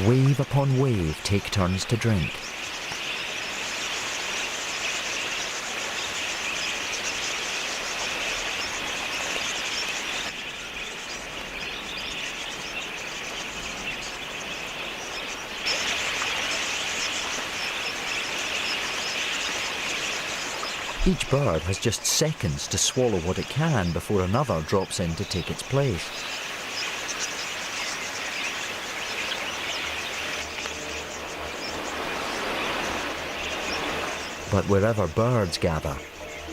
Wave upon wave take turns to drink. Each bird has just seconds to swallow what it can before another drops in to take its place. But wherever birds gather,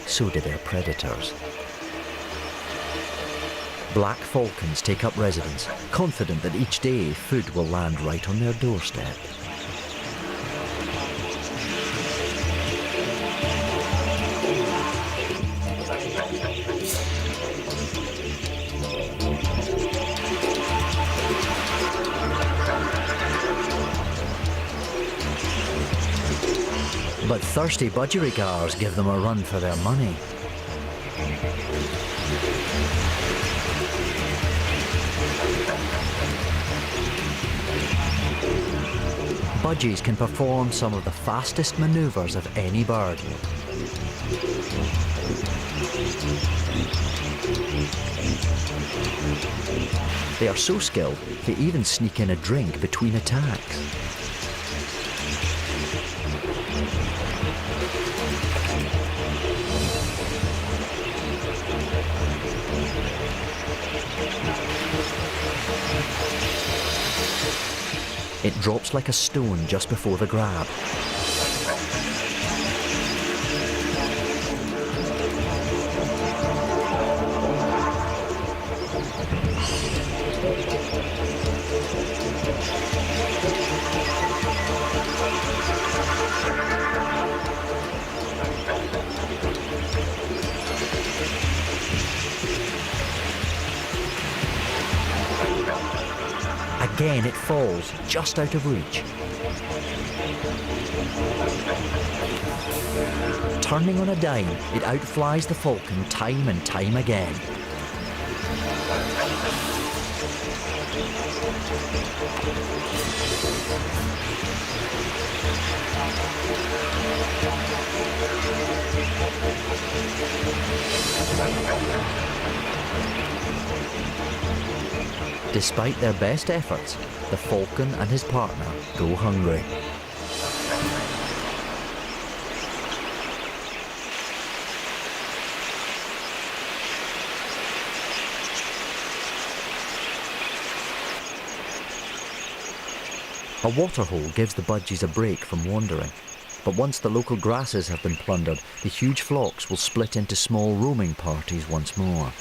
so do their predators. Black falcons take up residence, confident that each day food will land right on their doorstep. But thirsty budgerigars give them a run for their money. Budgies can perform some of the fastest maneuvers of any bird. They are so skilled, they even sneak in a drink between attacks. It drops like a stone just before the grab. Again it falls, just out of reach. Turning on a dime, it outflies the falcon time and time again. Despite their best efforts, the falcon and his partner go hungry. A waterhole gives the budgies a break from wandering, but once the local grasses have been plundered, the huge flocks will split into small roaming parties once more.